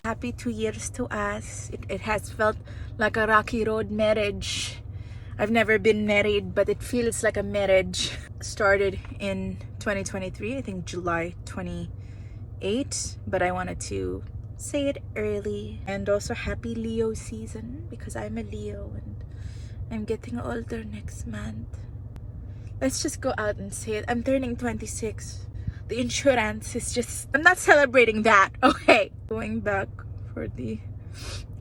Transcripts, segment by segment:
Happy 2 years to us. It has felt like a rocky road marriage. I've never been married, but it feels like a marriage. Started in 2023, I think July 28, but I wanted to say it early. And also happy Leo season, because I'm a Leo and I'm getting older next month. Let's just go out and say it. I'm turning 26. The insurance is just... I'm not celebrating that, okay? Going back for the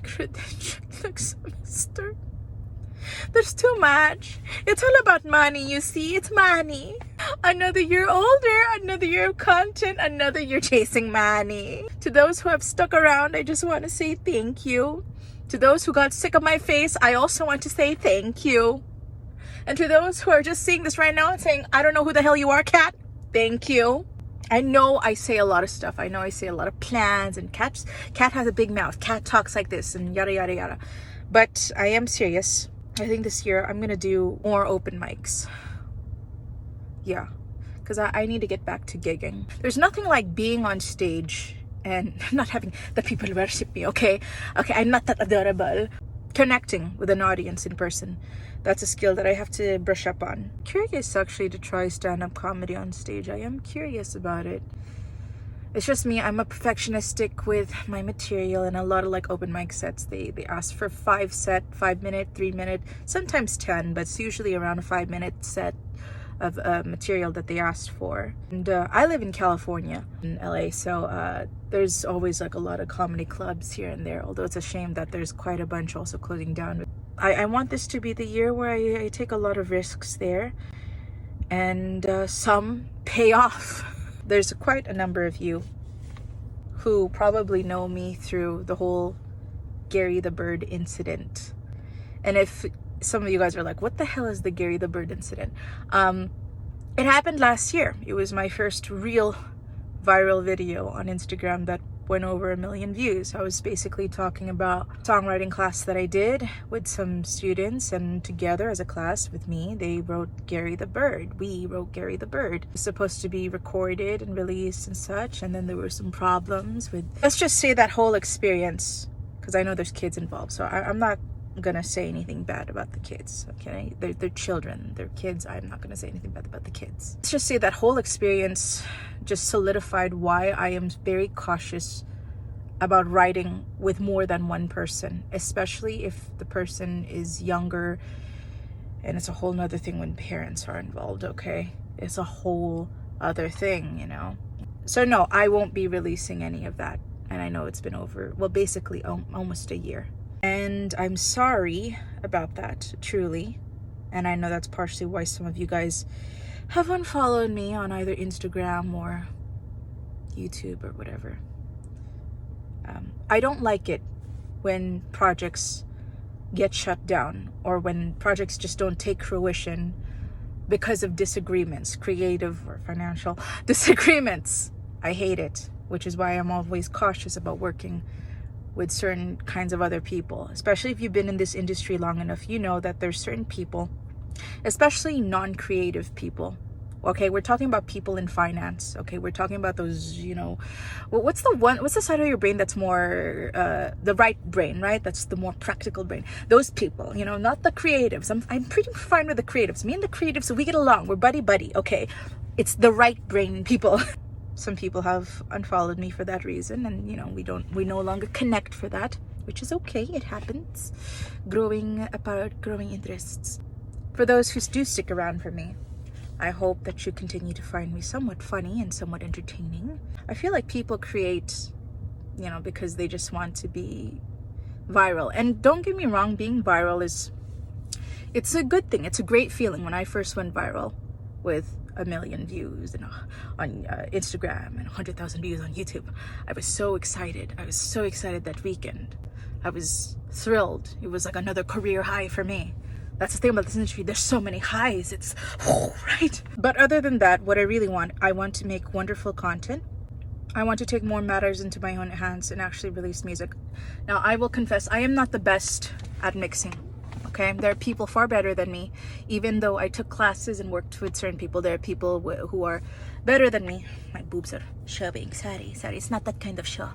credential next semester. There's too much. It's all about money, you see. It's money. Another year older, another year of content, another year chasing money. To those who have stuck around, I just want to say thank you. To those who got sick of my face, I also want to say thank you. And to those who are just seeing this right now and saying, I don't know who the hell you are, Kat, thank you. I know I say a lot of stuff. I know I say a lot of plans, and Kat has a big mouth. Kat talks like this and yada, yada, yada. But I am serious. I think this year I'm going to do more open mics. Yeah, because I need to get back to gigging. There's nothing like being on stage and not having the people worship me, okay? Okay, I'm not that adorable. Connecting with an audience in person. That's a skill that I have to brush up on. Curious actually to try stand-up comedy on stage. I am curious about it. It's just me, I'm a perfectionistic with my material, and a lot of like open mic sets, they ask for 5 minute, 3 minute, sometimes 10, but it's usually around a 5-minute set of material that they asked for. And I live in California, in LA, so there's always like a lot of comedy clubs here and there, although it's a shame that there's quite a bunch also closing down. I want this to be the year where I take a lot of risks there, and some pay off. There's quite a number of you who probably know me through the whole Gary the Bird incident. And if some of you guys are like, what the hell is the Gary the Bird incident? It happened last year. It was my first real viral video on Instagram that went over 1 million views. I was basically talking about songwriting class that I did with some students, and together as a class with me, they wrote Gary the Bird. We wrote Gary the Bird. It was supposed to be recorded and released and such, and then there were some problems with, let's just say, that whole experience, because I know there's kids involved, so I'm not gonna say anything bad about the kids, okay? They're children, they're kids. I'm not gonna say anything bad about the kids. Let's just say that whole experience just solidified why I am very cautious about writing with more than one person, especially if the person is younger. And it's a whole nother thing when parents are involved, okay? It's a whole other thing, you know? So no, I won't be releasing any of that. And I know it's been over, well, basically almost a year. And I'm sorry about that, truly. And I know that's partially why some of you guys have unfollowed me on either Instagram or YouTube or whatever. I don't like it when projects get shut down, or when projects just don't take fruition because of disagreements, creative or financial disagreements. I hate it, which is why I'm always cautious about working with certain kinds of other people. Especially if you've been in this industry long enough, you know that there's certain people, especially non-creative people. Okay, we're talking about people in finance. Okay, we're talking about those, you know, what's the side of your brain that's more the right brain, right? That's the more practical brain. Those people, you know, not the creatives. I'm pretty fine with the creatives. Me and the creatives, we get along. We're buddy. Okay, it's the right brain people. Some people have unfollowed me for that reason, and you know, we no longer connect for that, which is okay. It happens. Growing apart, growing interests. For those who do stick around for me, I hope that you continue to find me somewhat funny and somewhat entertaining. I feel like people create, you know, because they just want to be viral. And don't get me wrong, being viral it's a good thing. It's a great feeling. When I first went viral with 1 million views and on Instagram and 100,000 views on YouTube, I was so excited. I was so excited that weekend. I was thrilled. It was like another career high for me. That's the thing about this industry. There's so many highs. It's right. But other than that, what I really want, I want to make wonderful content. I want to take more matters into my own hands and actually release music. Now, I will confess, I am not the best at mixing. Okay, there are people far better than me. Even though I took classes and worked with certain people, there are people who are better than me. My boobs are showing. Sorry, it's not that kind of show.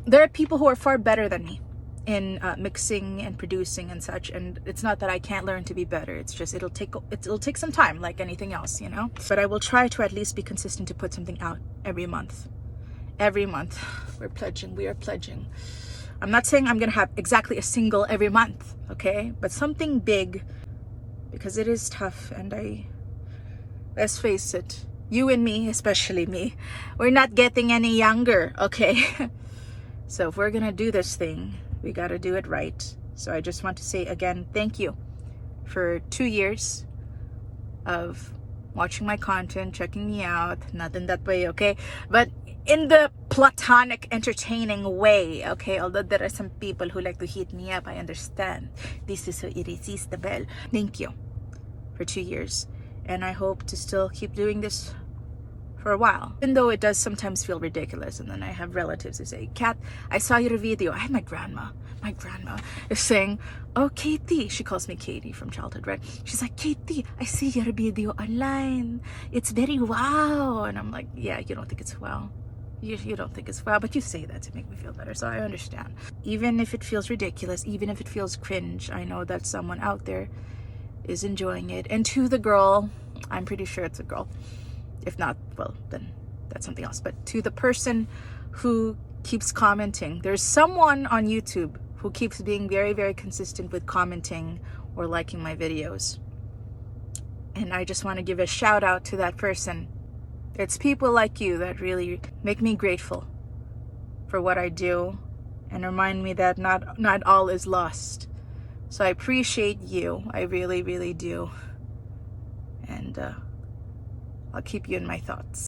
There are people who are far better than me in mixing and producing and such. And it's not that I can't learn to be better. It's just it'll take some time, like anything else, you know. But I will try to at least be consistent to put something out every month. Every month, we are pledging. I'm not saying I'm gonna have exactly a single every month, okay? But something big, because it is tough. And let's face it, you and me, especially me, we're not getting any younger, okay? So if we're gonna do this thing, we gotta do it right. So I just want to say again, thank you for 2 years of watching my content, checking me out, not in that way, okay? But in the platonic, entertaining way, okay? Although there are some people who like to hit me up, I understand. This is so irresistible. Thank you for 2 years. And I hope to still keep doing this for a while. Even though it does sometimes feel ridiculous. And then I have relatives who say, Kat, I saw your video. I have my grandma. My grandma is saying, oh, Katie. She calls me Katie from childhood, right? She's like, Katie, I see your video online. It's very wow. And I'm like, yeah, you don't think it's wow. You don't think it's wow, but you say that to make me feel better, so I understand. Even if it feels ridiculous, even if it feels cringe, I know that someone out there is enjoying it. And to the girl, I'm pretty sure it's a girl. If not, well, then that's something else. But to the person who keeps commenting, there's someone on YouTube who keeps being very, very consistent with commenting or liking my videos. And I just want to give a shout out to that person. It's people like you that really make me grateful for what I do and remind me that not all is lost. So I appreciate you. I really, really do. And I'll keep you in my thoughts.